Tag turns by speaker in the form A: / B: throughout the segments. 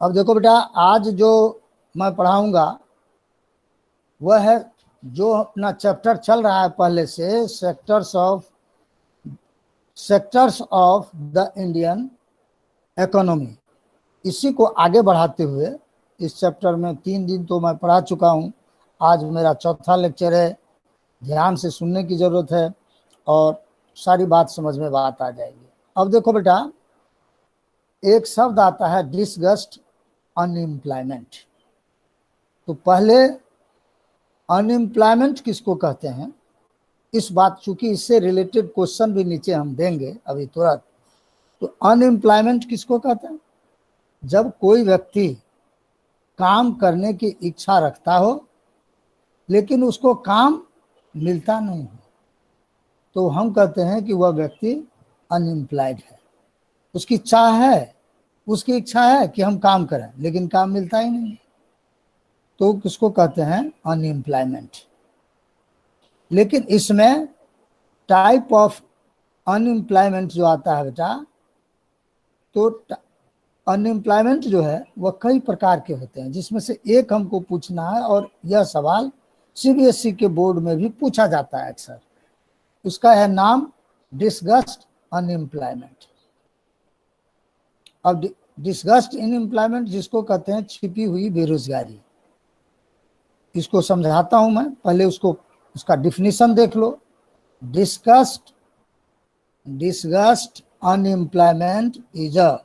A: अब देखो बेटा, आज जो मैं पढ़ाऊंगा वह है जो अपना चैप्टर चल रहा है पहले से, sectors of the Indian economy. इसी को आगे बढ़ाते हुए इस चैप्टर में 3 दिन तो मैं पढ़ा चुका हूँ, आज मेरा चौथा लेक्चर है। ध्यान से सुनने की जरूरत है और सारी बात समझ में बात आ जाएगी। अब देखो बेटा, एक शब्द आता है डिसगस्ट अनएम्प्लॉयमेंट। तो पहले अनएम्प्लॉयमेंट किसको कहते हैं, इस बात, चूंकि इससे रिलेटेड क्वेश्चन भी नीचे हम देंगे अभी तुरंत। तो अनएम्प्लॉयमेंट किसको कहते हैं? जब कोई व्यक्ति काम करने की इच्छा रखता हो लेकिन उसको काम मिलता नहीं हो, तो हम कहते हैं कि वह व्यक्ति अनएम्प्लॉयड है। उसकी उसकी इच्छा है कि हम काम करें लेकिन काम मिलता ही नहीं, तो किसको कहते हैं? अनएम्प्लॉयमेंट। लेकिन इसमें टाइप ऑफ अनएम्प्लॉयमेंट जो आता है बेटा, तो अनएम्प्लॉयमेंट जो है वह कई प्रकार के होते हैं, जिसमें से एक हमको पूछना है, और यह सवाल सीबीएसई के बोर्ड में भी पूछा जाता है अक्सर। उसका है नाम डिसगस्ट अनएम्प्लॉयमेंट। अब डिसगस्ट अनएम्प्लॉयमेंट जिसको कहते हैं छिपी हुई बेरोजगारी, इसको समझाता हूं मैं। पहले उसका डिफिनीशन देख लो। Disguised unemployment is a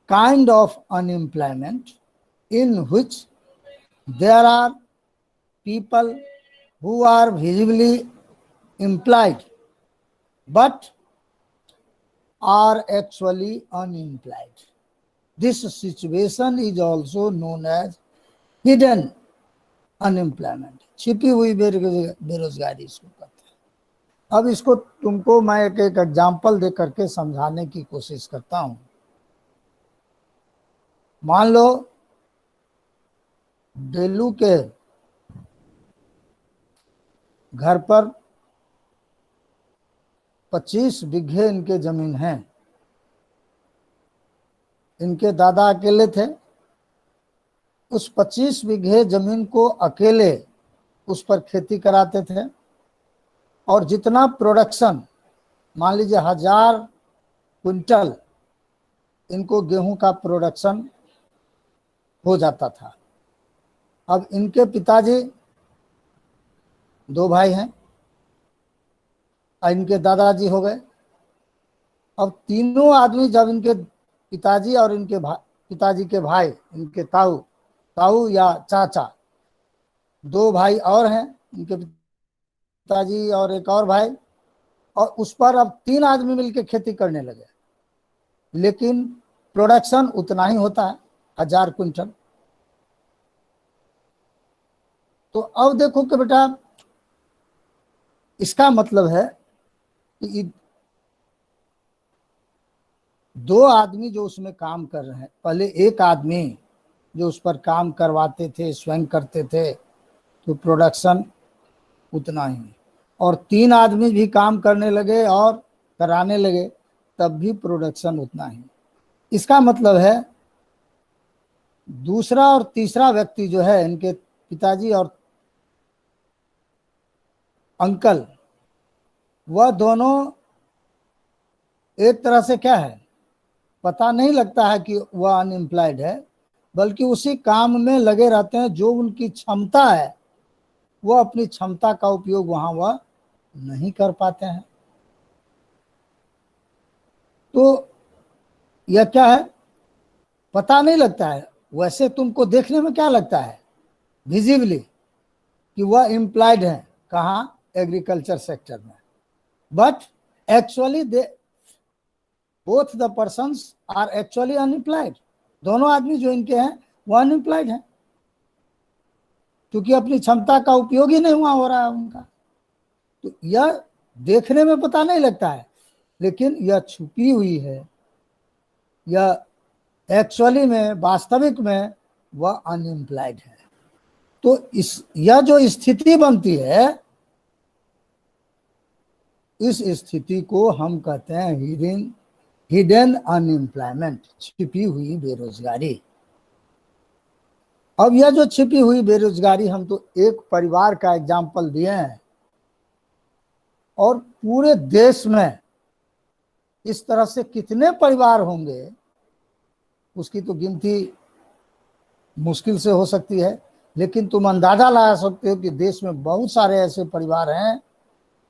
A: kind of unemployment in which there are people who are visibly employed but are actually unemployed. This situation is also known as hidden unemployment. छिपी हुई बेरोजगारी इसको कहते हैं। अब इसको तुमको मैं एक एग्जाम्पल दे करके समझाने की कोशिश करता हूं। मान लो डेलू के घर पर 25 बीघे इनके जमीन है। इनके दादा अकेले थे। उस 25 बीघे जमीन को अकेले उस पर खेती कराते थे, और जितना प्रोडक्शन, मान लीजिए 1000 क्विंटल इनको गेहूं का प्रोडक्शन हो जाता था। अब इनके पिताजी 2 भाई हैं और इनके दादाजी हो गए। अब तीनों आदमी, जब इनके पिताजी और इनके पिताजी के भाई, इनके ताऊ या चाचा, 2 भाई और हैं, इनके पिताजी और एक और भाई, और उस पर अब 3 आदमी मिलकर खेती करने लगे। लेकिन प्रोडक्शन उतना ही होता है, 1000 क्विंटल। तो अब देखो कि बेटा, इसका मतलब है कि 2 आदमी जो उसमें काम कर रहे हैं, पहले एक आदमी जो उस पर काम करवाते थे, स्वयं करते थे, तो प्रोडक्शन उतना ही, और 3 आदमी भी काम करने लगे और कराने लगे, तब भी प्रोडक्शन उतना ही। इसका मतलब है दूसरा और तीसरा व्यक्ति जो है, इनके पिताजी और अंकल, वह दोनों एक तरह से क्या है, पता नहीं लगता है कि वह अनएम्प्लॉयड है, बल्कि उसी काम में लगे रहते हैं। जो उनकी क्षमता है वह अपनी क्षमता का उपयोग वहां वह नहीं कर पाते हैं। तो यह क्या है, पता नहीं लगता है। वैसे तुमको देखने में क्या लगता है, विजिबली, कि वह एम्प्लॉयड है, कहाँ? एग्रीकल्चर सेक्टर में। But actually both the persons are actually unemployed. दोनों आदमी जो इनके हैं वह अनएम्प्लॉयड हैं, क्योंकि अपनी क्षमता का उपयोग ही नहीं हुआ हो रहा है उनका। तो यह देखने में पता नहीं लगता है, लेकिन यह छुपी हुई है। यह एक्चुअली में, वास्तविक में वह अनएम्प्लॉयड है। तो यह जो स्थिति बनती है, इस स्थिति को हम कहते हैं हिडन अनएम्प्लॉयमेंट, छिपी हुई बेरोजगारी। अब यह जो छिपी हुई बेरोजगारी, हम तो एक परिवार का एग्जाम्पल दिए हैं, और पूरे देश में इस तरह से कितने परिवार होंगे उसकी तो गिनती मुश्किल से हो सकती है, लेकिन तुम अंदाजा लगा सकते हो कि देश में बहुत सारे ऐसे परिवार हैं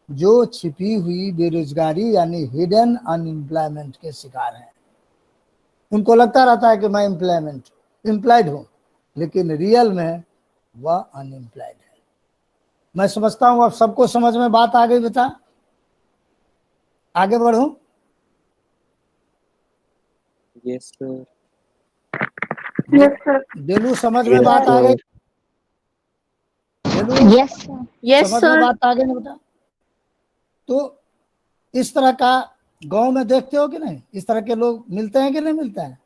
A: जो छिपी हुई बेरोजगारी यानी हिडन अनएम्प्लॉयमेंट के शिकार हैं। उनको लगता रहता है कि मैं एम्प्लॉयड हूं, लेकिन रियल में वह अनएम्प्लॉयड है। मैं समझता हूं अब सबको समझ में बात आ गई। बेटा आगे बढ़ूं?
B: Yes sir.
C: Yes sir.
A: डेलू समझ में बात आ गई? डेलू
C: यस
A: समझ में
C: सर।
A: बात आ गई ना बेटा? तो इस तरह का गांव में देखते हो कि नहीं? इस तरह के लोग मिलते हैं कि नहीं मिलते हैं?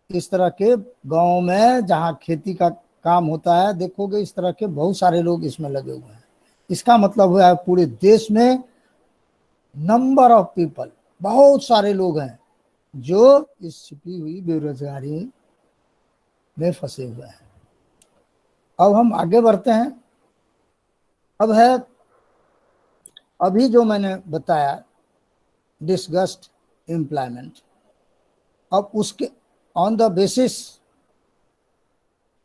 A: इस तरह के गांव में जहां खेती का काम होता है, देखोगे इस तरह के बहुत सारे लोग इसमें लगे हुए हैं। इसका मतलब हुआ है पूरे देश में नंबर ऑफ पीपल, बहुत सारे लोग हैं जो इस छिपी हुई बेरोजगारी में फंसे हुए हैं। अब हम आगे बढ़ते हैं। अब है अभी जो मैंने बताया डिसगस्ट एम्प्लॉयमेंट। अब उसके on the basis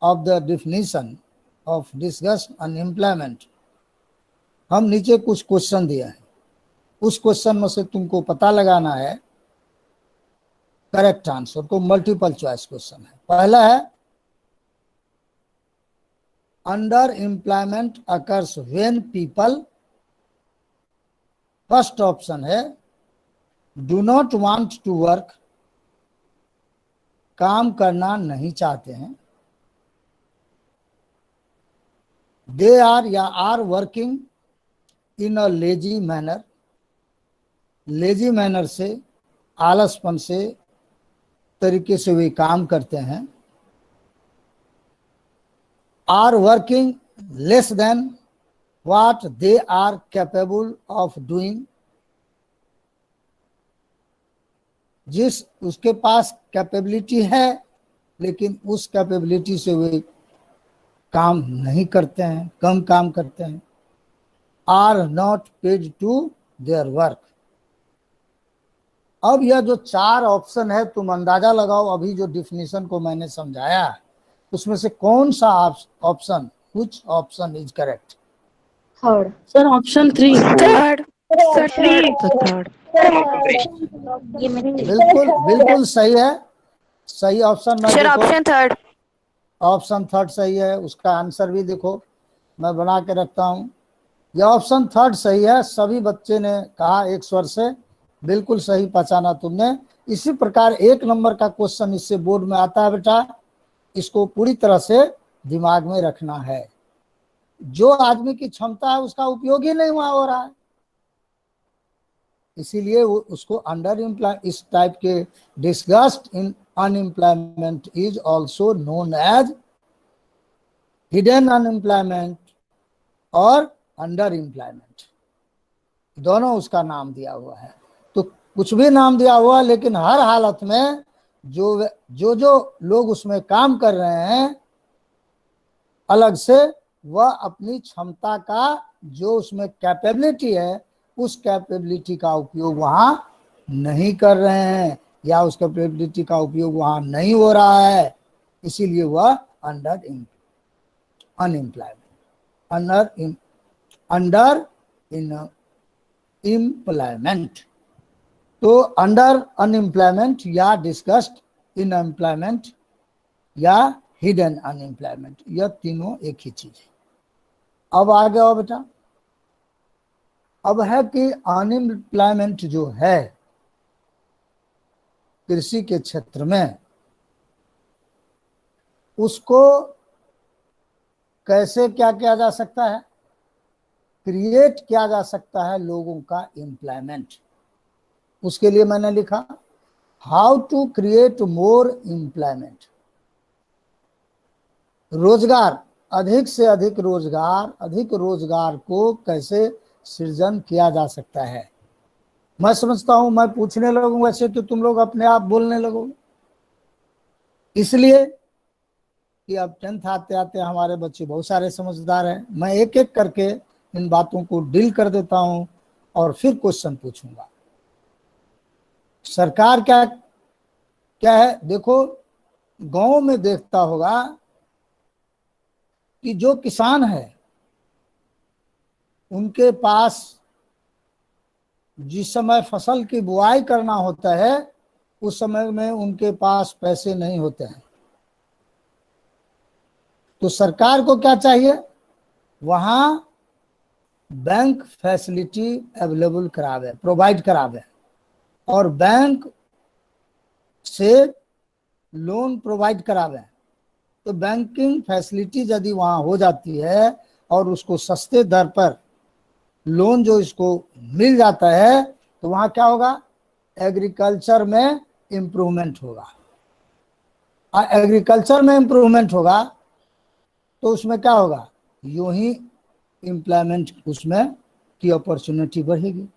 A: of the definition of disgust unemployment हम नीचे कुछ क्वेश्चन दिए हैं। उस क्वेश्चन में से तुमको पता लगाना है करेक्ट आंसर को। मल्टीपल चॉइस क्वेश्चन है। पहला है under employment occurs when people, first option है do not want to work, काम करना नहीं चाहते हैं, दे आर या are working in a lazy manner, lazy manner से, आलसपन से तरीके से वे काम करते हैं, are working less than what they are capable of doing, जिस उसके पास कैपेबिलिटी है लेकिन उस कैपेबिलिटी से वे काम नहीं करते हैं, कम काम करते हैं, are not paid to their work. अब यह जो चार ऑप्शन है तुम अंदाजा लगाओ, अभी जो डिफिनीशन को मैंने समझाया उसमें से कौन सा option, which option is correct?
C: Third
D: sir option 3।
C: Third
D: sir third.
A: बिल्कुल बिल्कुल सही है। सही ऑप्शन में
C: सर
A: देखो,
C: ऑप्शन थर्ड।
A: ऑप्शन थर्ड सही है। उसका आंसर भी देखो मैं बना के रखता हूं। यह ऑप्शन थर्ड सही है। सभी बच्चे ने कहा एक स्वर से, बिल्कुल सही पहचाना तुमने। इसी प्रकार एक नंबर का क्वेश्चन इससे बोर्ड में आता है बेटा, इसको पूरी तरह से दिमाग में रखना है। जो आदमी की क्षमता है उसका उपयोग ही नहीं वहां हो रहा है, इसीलिए उसको अंडर एम्प्लॉय, इस टाइप के disgust in unemployment is also known as hidden unemployment और अंडर एम्प्लॉयमेंट, दोनों उसका नाम दिया हुआ है। तो कुछ भी नाम दिया हुआ, लेकिन हर हालत में जो लोग उसमें काम कर रहे हैं अलग से, वह अपनी क्षमता का जो उसमें कैपेबिलिटी है उस कैपेबिलिटी का उपयोग वहां नहीं कर रहे हैं, या उस कैपेबिलिटी का उपयोग वहां नहीं हो रहा है, इसीलिए वह अंडर अनएम्प्लॉयमेंट, अंडर एम्प्लॉयमेंट। तो अंडर अनएम्प्लॉयमेंट या डिस्कस्ड इन एम्प्लॉयमेंट या हिडन अनएम्प्लॉयमेंट, यह तीनों एक ही चीज है। अब आ गया बेटा, अब है कि अनएम्प्लॉयमेंट जो है कृषि के क्षेत्र में, उसको कैसे क्या किया जा सकता है, क्रिएट किया जा सकता है लोगों का एम्प्लॉयमेंट। उसके लिए मैंने लिखा how to create more employment, रोजगार, अधिक से अधिक रोजगार, अधिक रोजगार को कैसे सृजन किया जा सकता है। मैं समझता हूं मैं पूछने लगूं वैसे तो तुम लोग अपने आप बोलने लगोगे, इसलिए कि अब 10th आते आते हमारे बच्चे बहुत सारे समझदार हैं। मैं एक एक करके इन बातों को डील कर देता हूं और फिर क्वेश्चन पूछूंगा। सरकार क्या क्या है, देखो गांव में देखता होगा कि जो किसान है उनके पास जिस समय फसल की बुआई करना होता है उस समय में उनके पास पैसे नहीं होते हैं, तो सरकार को क्या चाहिए, वहां बैंक फैसिलिटी अवेलेबल करावे, प्रोवाइड करावे, और बैंक से लोन प्रोवाइड करावे। तो बैंकिंग फैसिलिटी यदि वहां हो जाती है और उसको सस्ते दर पर लोन जो इसको मिल जाता है तो वहां क्या होगा, एग्रीकल्चर में इंप्रूवमेंट होगा। और एग्रीकल्चर में इंप्रूवमेंट होगा तो उसमें क्या होगा, यूं ही एम्प्लॉयमेंट उसमें की अपॉर्चुनिटी बढ़ेगी।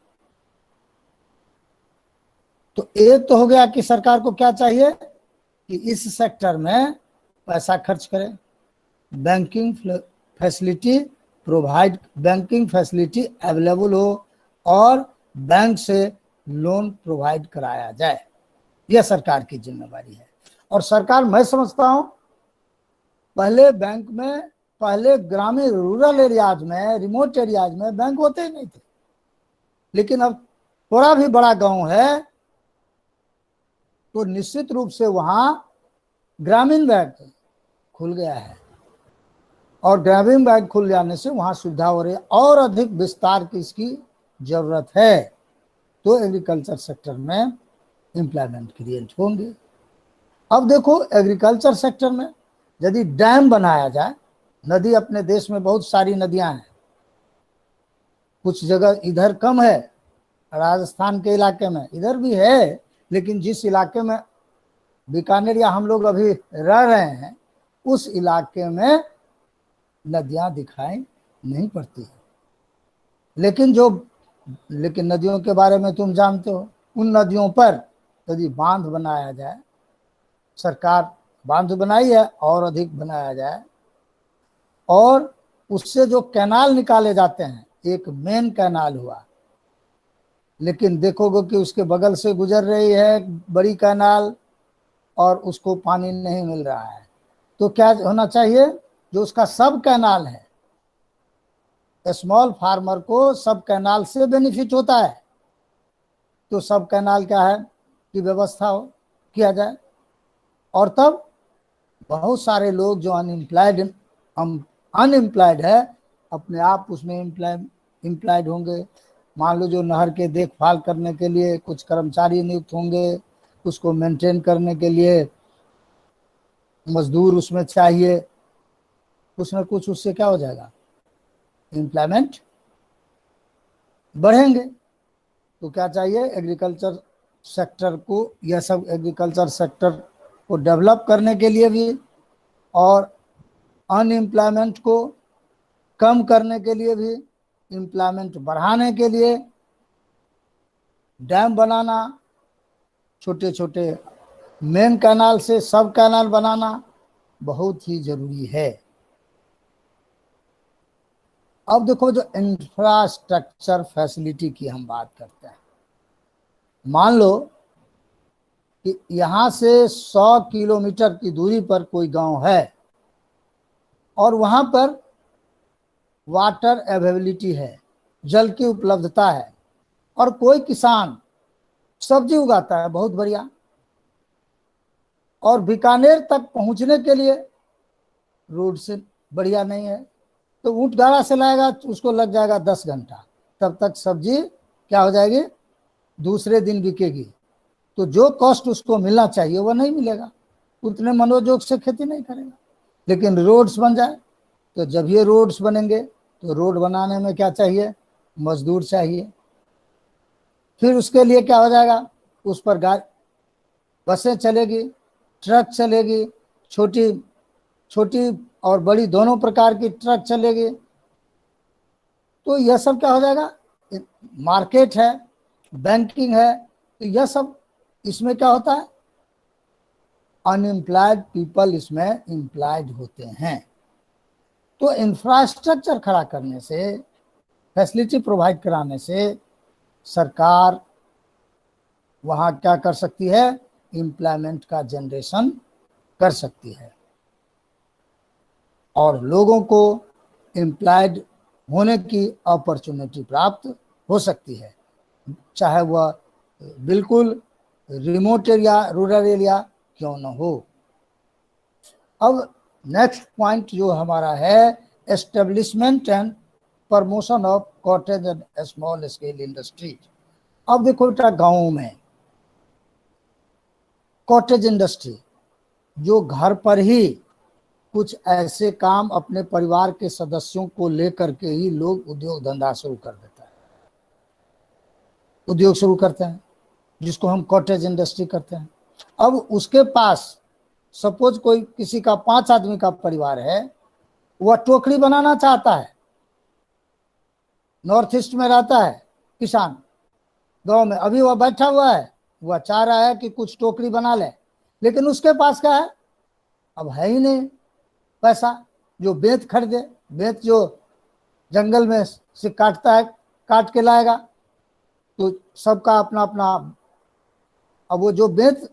A: तो एक तो हो गया कि सरकार को क्या चाहिए कि इस सेक्टर में पैसा खर्च करे, banking facility provide, banking facility available हो और बैंक से लोन प्रोवाइड कराया जाए, यह सरकार की जिम्मेवारी है। और सरकार, मैं समझता हूं पहले बैंक में, पहले ग्रामीण रूरल एरियाज में, रिमोट एरियाज में बैंक होते ही नहीं थे, लेकिन अब थोड़ा भी बड़ा गांव है तो निश्चित रूप से वहां ग्रामीण बैंक खुल गया है, और ग्रामीण बैंक खुल जाने से वहां सुविधा हो रही है और अधिक विस्तार की इसकी जरूरत है, तो एग्रीकल्चर सेक्टर में एम्प्लॉयमेंट क्रिएट होंगे। अब देखो एग्रीकल्चर सेक्टर में यदि डैम बनाया जाए, नदी अपने देश में बहुत सारी नदियां हैं, कुछ जगह इधर कम है, राजस्थान के इलाके में इधर भी है, लेकिन जिस इलाके में बीकानेर या हम लोग अभी रह रहे हैं उस इलाके में नदियां दिखाई नहीं पड़ती है। लेकिन नदियों के बारे में तुम जानते हो, उन नदियों पर यदि बांध बनाया जाए, सरकार बांध बनाई है और अधिक बनाया जाए, और उससे जो कैनाल निकाले जाते हैं, एक मेन कैनाल हुआ, लेकिन देखोगे कि उसके बगल से गुजर रही है बड़ी कैनाल और उसको पानी नहीं मिल रहा है, तो क्या होना चाहिए, जो उसका सब कैनाल है, स्मॉल फार्मर को सब कैनाल से बेनिफिट होता है, तो सब कैनाल क्या है कि व्यवस्था हो किया जाए, और तब बहुत सारे लोग जो अनएम्प्लॉयड है अपने आप उसमें एम्प्लॉयड होंगे। मान लो जो नहर के देखभाल करने के लिए कुछ कर्मचारी नियुक्त होंगे, उसको मेंटेन करने के लिए मजदूर उसमें चाहिए, कुछ ना कुछ उससे क्या हो जाएगा, एम्प्लॉयमेंट बढ़ेंगे। तो क्या चाहिए, एग्रीकल्चर सेक्टर को, यह सब एग्रीकल्चर सेक्टर को डेवलप करने के लिए भी और अनएम्प्लॉयमेंट को कम करने के लिए भी, एम्प्लॉयमेंट बढ़ाने के लिए डैम बनाना, छोटे छोटे मेन कैनाल से सब कैनाल बनाना बहुत ही जरूरी है। अब देखो जो इंफ्रास्ट्रक्चर फैसिलिटी की हम बात करते हैं, मान लो कि यहां से 100 किलोमीटर की दूरी पर कोई गांव है और वहां पर वाटर अवेलेबिलिटी है, जल की उपलब्धता है, और कोई किसान सब्जी उगाता है बहुत बढ़िया, और बीकानेर तक पहुंचने के लिए रोड से बढ़िया नहीं है, तो ऊंट गाड़ा से लाएगा उसको लग जाएगा 10 घंटा, तब तक सब्जी क्या हो जाएगी, दूसरे दिन बिकेगी, तो जो कॉस्ट उसको मिलना चाहिए वह नहीं मिलेगा, उतने मनोयोग से खेती नहीं करेगा। लेकिन रोड्स बन जाए, तो जब ये रोड्स बनेंगे तो रोड बनाने में क्या चाहिए, मजदूर चाहिए, फिर उसके लिए क्या हो जाएगा, उस पर बसें चलेगी, ट्रक चलेगी, छोटी छोटी और बड़ी दोनों प्रकार की ट्रक चलेगी, तो यह सब क्या हो जाएगा, मार्केट है, बैंकिंग है, तो यह सब इसमें क्या होता है, अनएम्प्लॉयड पीपल इसमें एम्प्लॉयड होते हैं। तो इंफ्रास्ट्रक्चर खड़ा करने से, फैसिलिटी प्रोवाइड कराने से सरकार वहां क्या कर सकती है, एम्प्लॉयमेंट का जनरेशन कर सकती है और लोगों को एम्प्लॉयड होने की अपॉर्चुनिटी प्राप्त हो सकती है, चाहे वह बिल्कुल रिमोट एरिया, रूरल एरिया क्यों न हो। अब नेक्स्ट पॉइंट जो हमारा है, establishment and promotion of cottage and small scale industries. अब देखो बेटा, गाँव में कॉटेज इंडस्ट्री, जो घर पर ही कुछ ऐसे काम अपने परिवार के सदस्यों को लेकर के ही लोग उद्योग धंधा शुरू कर देता है, उद्योग शुरू करते हैं, जिसको हम कॉटेज इंडस्ट्री करते हैं। अब उसके पास सपोज कोई किसी का 5 आदमी का परिवार है, वह टोकरी बनाना चाहता है, नॉर्थ ईस्ट में रहता है किसान, गांव में अभी वह बैठा हुआ है, वह चाह रहा है कि कुछ टोकरी बना ले, लेकिन उसके पास क्या है, अब है ही नहीं पैसा जो बेंत खरीदे। बेंत जो जंगल में से काटता है, काट के लाएगा, तो सबका अपना अपना। अब वो जो बेंत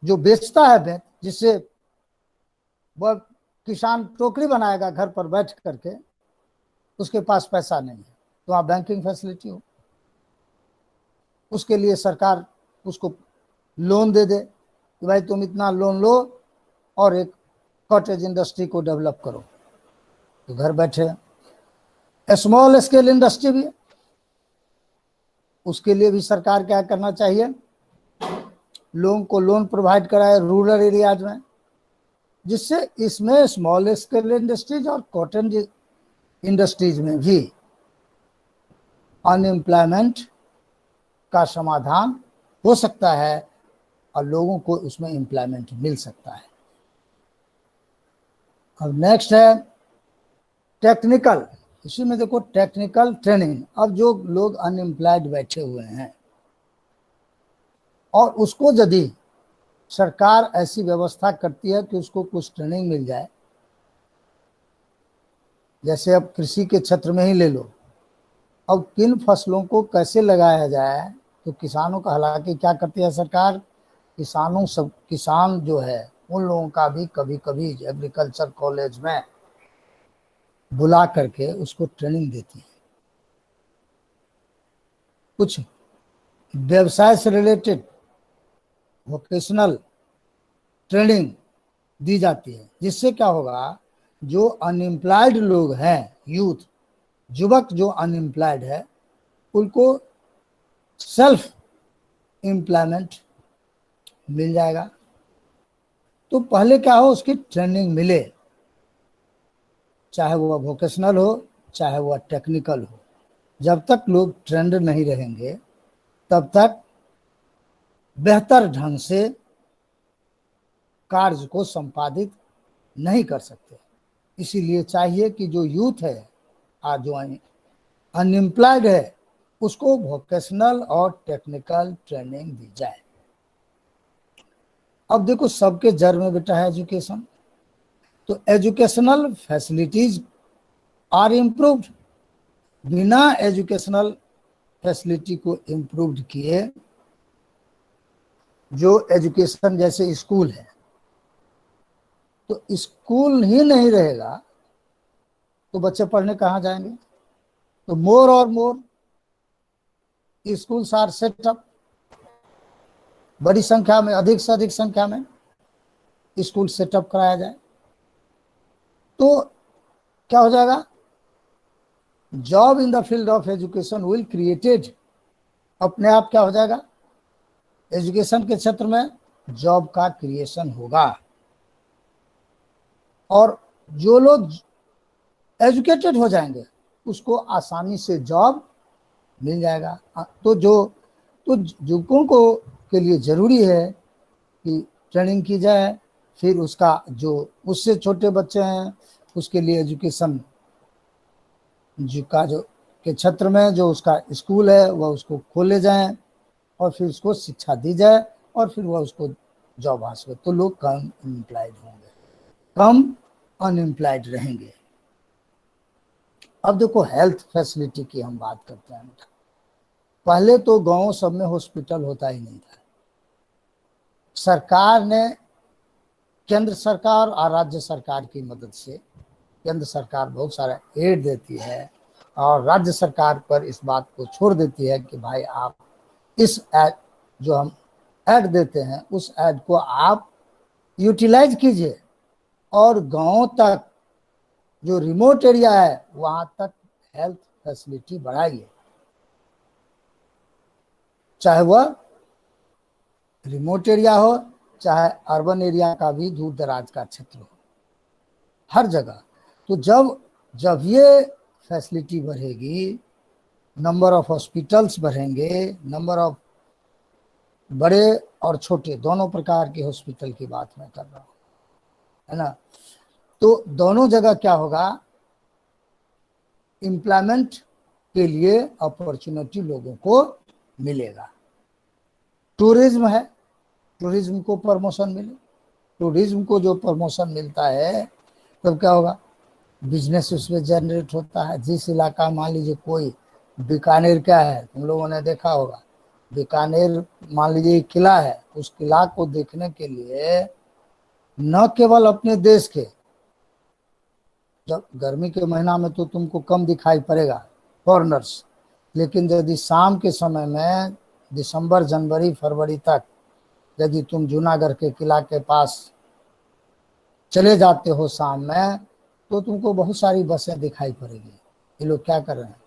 A: जो बेचता है बेंत, जिससे वह किसान टोकरी बनाएगा घर पर बैठ करके, उसके पास पैसा नहीं है, तो वहाँ बैंकिंग फैसिलिटी हो, उसके लिए सरकार उसको लोन दे दे कि भाई तुम इतना लोन लो और एक कॉटेज इंडस्ट्री को डेवलप करो, तो घर बैठे। स्मॉल स्केल इंडस्ट्री भी, उसके लिए भी सरकार क्या करना चाहिए, लोगों को लोन प्रोवाइड कराए रूरल एरियाज में, जिससे इसमें स्मॉल स्केल इंडस्ट्रीज और कॉटन इंडस्ट्रीज में भी अनएम्प्लॉयमेंट का समाधान हो सकता है और लोगों को उसमें एम्प्लॉयमेंट मिल सकता है। अब नेक्स्ट है टेक्निकल, इसी में देखो टेक्निकल ट्रेनिंग। अब जो लोग अनएम्प्लॉयड बैठे हुए हैं और उसको यदि सरकार ऐसी व्यवस्था करती है कि उसको कुछ ट्रेनिंग मिल जाए, जैसे अब कृषि के क्षेत्र में ही ले लो, अब किन फसलों को कैसे लगाया जाए, तो किसानों का, हालांकि क्या करती है सरकार, किसान जो है उन लोगों का भी कभी कभी एग्रीकल्चर कॉलेज में बुला करके उसको ट्रेनिंग देती है, कुछ व्यवसाय से रिलेटेड वोकेशनल ट्रेनिंग दी जाती है, जिससे क्या होगा, जो अनएम्प्लॉयड लोग हैं, यूथ, युवक जो अनएम्प्लॉयड है, उनको सेल्फ एम्प्लॉयमेंट मिल जाएगा। तो पहले क्या हो, उसकी ट्रेनिंग मिले, चाहे वह वोकेशनल हो चाहे वह टेक्निकल हो। जब तक लोग ट्रेंड नहीं रहेंगे तब तक बेहतर ढंग से कार्य को संपादित नहीं कर सकते। इसीलिए चाहिए कि जो यूथ है और जो अनएम्प्लॉयड है, उसको वोकेशनल और टेक्निकल ट्रेनिंग दी जाए। अब देखो, सबके जड़ में बेटा है एजुकेशन, तो एजुकेशनल फैसिलिटीज आर इम्प्रूव्ड। बिना एजुकेशनल फैसिलिटी को इम्प्रूव्ड किए, जो एजुकेशन जैसे स्कूल है, तो स्कूल ही नहीं रहेगा तो बच्चे पढ़ने कहाँ जाएंगे। तो मोर और मोर स्कूल्स आर सेटअप, बड़ी संख्या में, अधिक से अधिक संख्या में स्कूल सेटअप कराया जाए, तो क्या हो जाएगा, job in the field of education will created. अपने आप क्या हो जाएगा, एजुकेशन के क्षेत्र में जॉब का क्रिएशन होगा और जो लोग एजुकेटेड हो जाएंगे उसको आसानी से जॉब मिल जाएगा। तो युवकों को के लिए जरूरी है कि ट्रेनिंग की जाए, फिर उसका जो उससे छोटे बच्चे हैं उसके लिए एजुकेशन का जो के क्षेत्र में जो उसका स्कूल है वह उसको खोले जाएं और फिर उसको शिक्षा दी जाए और फिर वह उसको जॉब हासिल, तो लोग कम एम्प्लॉयड होंगे, कम अनएम्प्लॉयड रहेंगे। अब देखो हेल्थ फैसिलिटी की हम बात करते हैं। पहले तो गांव सब में हॉस्पिटल होता ही नहीं था। सरकार ने, केंद्र सरकार और राज्य सरकार की मदद से, केंद्र सरकार बहुत सारा एड देती है और राज्य सरकार पर इस बात को छोड़ देती है कि भाई आप इस एड, जो हम ऐड देते हैं उस ऐड को आप यूटिलाइज कीजिए और गांव तक, जो रिमोट एरिया है वहां तक हेल्थ फैसिलिटी बढ़ाइए, चाहे वह रिमोट एरिया हो चाहे अर्बन एरिया का भी दूर दराज का क्षेत्र हो, हर जगह। तो जब जब ये फैसिलिटी बढ़ेगी, नंबर ऑफ हॉस्पिटल्स बढ़ेंगे, नंबर ऑफ बड़े और छोटे दोनों प्रकार के हॉस्पिटल की बात मैं कर रहा हूँ, है ना। तो दोनों जगह क्या होगा, एम्प्लॉयमेंट के लिए अपॉर्चुनिटी लोगों को मिलेगा। टूरिज्म है, टूरिज्म को प्रमोशन मिले, टूरिज्म को जो प्रमोशन मिलता है तब क्या होगा, बिजनेस उसमें जनरेट होता है। जिस इलाका, मान लीजिए कोई बीकानेर क्या है, तुम लोगों ने देखा होगा, बीकानेर मान लीजिए किला है, उस किला को देखने के लिए न केवल अपने देश के, जब गर्मी के महीना में तो तुमको कम दिखाई पड़ेगा फॉरेनर्स, लेकिन यदि शाम के समय में दिसंबर जनवरी फरवरी तक यदि तुम जूनागढ़ के किला के पास चले जाते हो शाम में, तो तुमको बहुत सारी बसें दिखाई पड़ेगी। ये लोग क्या कर रहे हैं,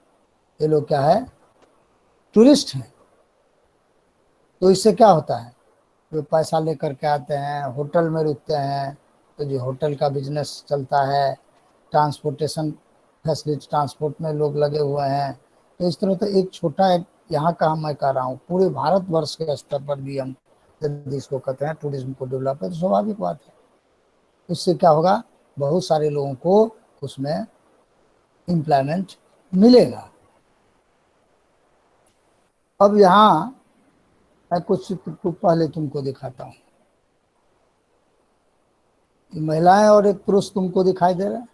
A: ये लोग क्या है, टूरिस्ट हैं। तो इससे क्या होता है, वे पैसा लेकर के आते हैं, होटल में रुकते हैं, तो जो होटल का बिजनेस चलता है, ट्रांसपोर्टेशन फैसिलिटी, ट्रांसपोर्ट में लोग लगे हुए हैं। तो इस तरह से एक छोटा, एक यहाँ का मैं कह रहा हूँ, पूरे भारतवर्ष के स्तर पर भी हम यदि इसको कहते हैं टूरिज्म को डेवलप है, तो स्वाभाविक बात है उससे क्या होगा, बहुत सारे लोगों को उसमें एम्प्लॉयमेंट मिलेगा। अब यहाँ मैं कुछ चित्र पहले तुमको दिखाता हूँ। महिलाएं और एक पुरुष तुमको दिखाई दे रहे हैं।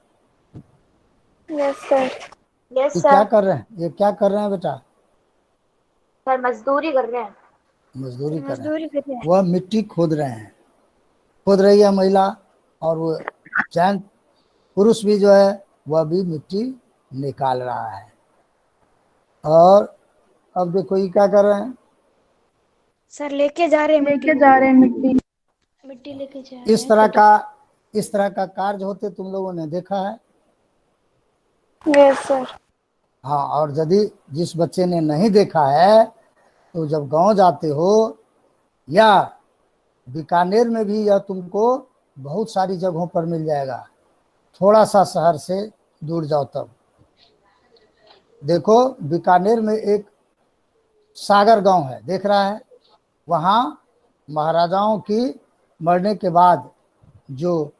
C: Yes sir. यस
A: ये क्या
C: सर।
A: कर रहे हैं, ये क्या कर रहे हैं बेटा,
C: सर मजदूरी कर रहे हैं।
A: मजदूरी कर रहे हैं।
C: मजदूरी कर रहे हैं।
A: वह मिट्टी खोद रहे हैं, खोद रही है महिला, और वो जैन पुरुष भी जो है वह भी मिट्टी निकाल रहा है। और अब देखो ये क्या कर रहे हैं,
C: सर लेके जा रहे हैं मिट्टी। मिट्टी लेके जा रहे हैं।
A: इस तरह का कार्य होते तुम लोगों ने देखा है।
C: Yes sir.
A: हाँ, और यदि जिस बच्चे ने नहीं देखा है तो जब गांव जाते हो या बीकानेर में भी यह तुमको बहुत सारी जगहों पर मिल जाएगा, थोड़ा सा शहर से दूर जाओ तब देखो, बीकानेर में एक सागर गांव है, देख रहा है, वहाँ महाराजाओं की मरने के बाद जो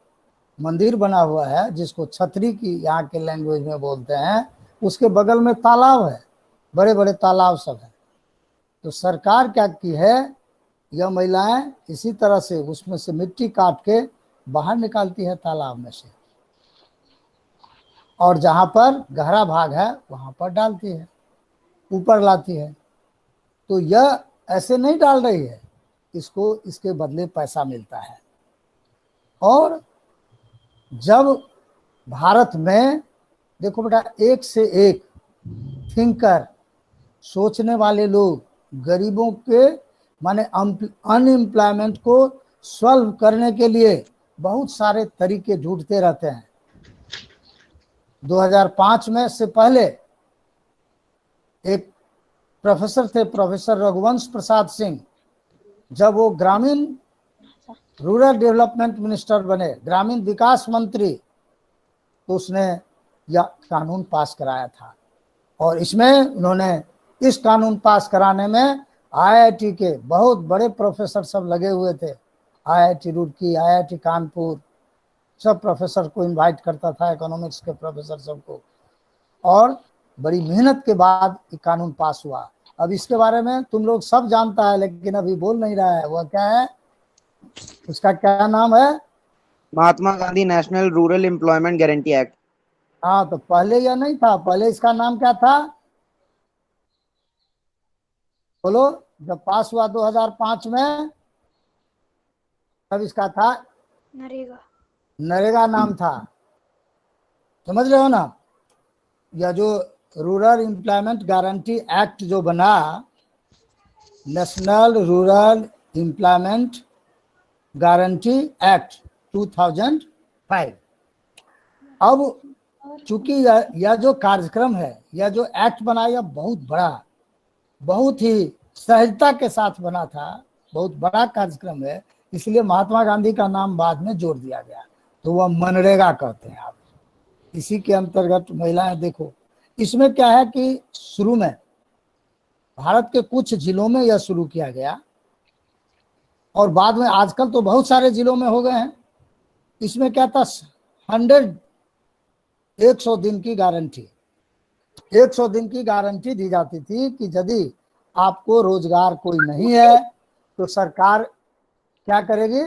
A: मंदिर बना हुआ है, जिसको छतरी की यहाँ के लैंग्वेज में बोलते हैं, उसके बगल में तालाब है, बड़े बड़े तालाब सब है। तो सरकार क्या की है, यह महिलाएं इसी तरह से उसमें से मिट्टी काट के बाहर निकालती है तालाब में से, और जहां पर गहरा भाग है वहां पर डालती है, ऊपर लाती है। तो यह ऐसे नहीं डाल रही है, इसको इसके बदले पैसा मिलता है। और जब भारत में देखो बेटा, एक से एक थिंकर, सोचने वाले लोग, गरीबों के माने अनएम्प्लॉयमेंट को सॉल्व करने के लिए बहुत सारे तरीके ढूंढते रहते हैं। 2005 में से पहले एक प्रोफेसर थे, प्रोफेसर रघुवंश प्रसाद सिंह, जब वो ग्रामीण रूरल डेवलपमेंट मिनिस्टर बने, ग्रामीण विकास मंत्री, तो उसने यह कानून पास कराया था। और इसमें उन्होंने, इस कानून पास कराने में आईआईटी के बहुत बड़े प्रोफेसर सब लगे हुए थे, आईआईटी रुड़की, आईआईटी कानपुर, सब प्रोफेसर को इनवाइट करता था, इकोनॉमिक्स के प्रोफेसर सबको। और बड़ी मेहनत के बाद ये कानून पास हुआ। अब इसके बारे में तुम लोग सब जानता है, लेकिन अभी बोल नहीं रहा है। वह क्या है, उसका क्या नाम है?
E: Mahatma Gandhi national rural employment guarantee act.
A: हाँ, तो पहले यह नहीं था, पहले इसका नाम क्या था? बोलो। जब पास हुआ 2005 में, तब इसका था
C: नरेगा।
A: नरेगा नाम था। समझ रहे हो ना? यह जो रूरल एम्प्लॉयमेंट गारंटी एक्ट जो बना, national rural employment guarantee act 2005। अब चूंकि यह जो कार्यक्रम है, यह जो एक्ट बना, यह बहुत बड़ा, बहुत ही सहजता के साथ बना था, बहुत बड़ा कार्यक्रम है, इसलिए महात्मा गांधी का नाम बाद में जोड़ दिया गया। तो वह मनरेगा कहते हैं आप। इसी के अंतर्गत महिलाएं, देखो इसमें क्या है कि शुरू में भारत के कुछ जिलों में यह शुरू किया गया और बाद में आजकल तो बहुत सारे जिलों में हो गए हैं। इसमें क्या था, 100 दिन की गारंटी, 100 दिन की गारंटी दी जाती थी कि यदि आपको रोजगार कोई नहीं है तो सरकार क्या करेगी,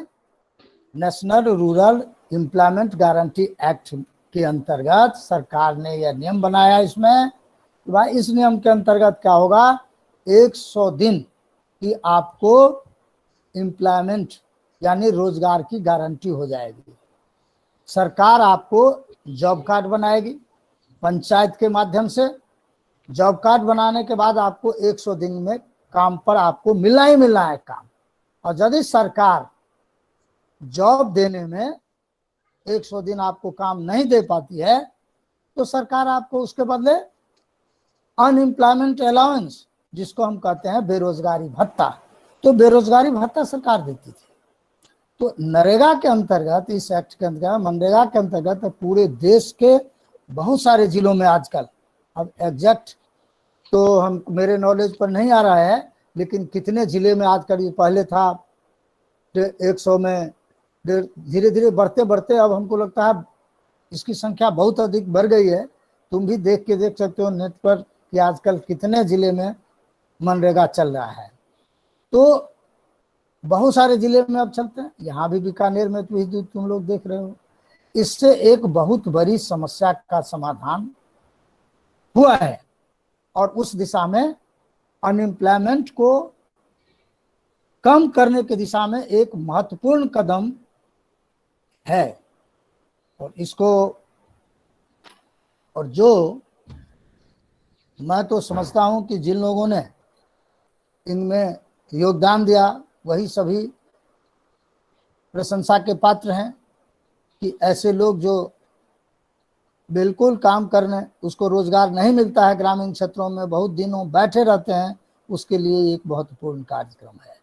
A: national rural employment guarantee act के अंतर्गत सरकार ने यह नियम बनाया इसमें कि भाई इस नियम के अंतर्गत क्या होगा, 100 दिन की आपको एम्प्लॉयमेंट यानी रोजगार की गारंटी हो जाएगी। सरकार आपको जॉब कार्ड बनाएगी पंचायत के माध्यम से। जॉब कार्ड बनाने के बाद आपको 100 दिन में काम पर आपको मिलना ही मिलना है काम। और यदि सरकार जॉब देने में 100 दिन आपको काम नहीं दे पाती है तो सरकार आपको उसके बदले अनएम्प्लॉयमेंट अलाउंस, जिसको हम कहते हैं बेरोजगारी भत्ता, तो बेरोजगारी भत्ता सरकार देती थी। तो नरेगा के अंतर्गत, इस एक्ट के अंतर्गत, मनरेगा के अंतर्गत पूरे देश के बहुत सारे जिलों में आजकल, अब एग्जैक्ट तो हम मेरे नॉलेज पर नहीं आ रहा है, लेकिन कितने जिले में आजकल, ये पहले था 100 में, धीरे धीरे बढ़ते बढ़ते अब हमको लगता है इसकी संख्या बहुत अधिक बढ़ गई है। तुम भी देख सकते हो नेट पर कि आजकल कितने जिले में मनरेगा चल रहा है। तो बहुत सारे जिले में अब चलते हैं, यहाँ भी बीकानेर में तो तुम लोग देख रहे हो। इससे एक बहुत बड़ी समस्या का समाधान हुआ है और उस दिशा में अनएम्प्लॉयमेंट को कम करने की दिशा में एक महत्वपूर्ण कदम है। और इसको, और जो मैं तो समझता हूं कि जिन लोगों ने इनमें योगदान दिया वही सभी प्रशंसा के पात्र हैं कि ऐसे लोग जो बिल्कुल काम करने, उसको रोजगार नहीं मिलता है, ग्रामीण क्षेत्रों में बहुत दिनों बैठे रहते हैं, उसके लिए एक महत्वपूर्ण कार्यक्रम है।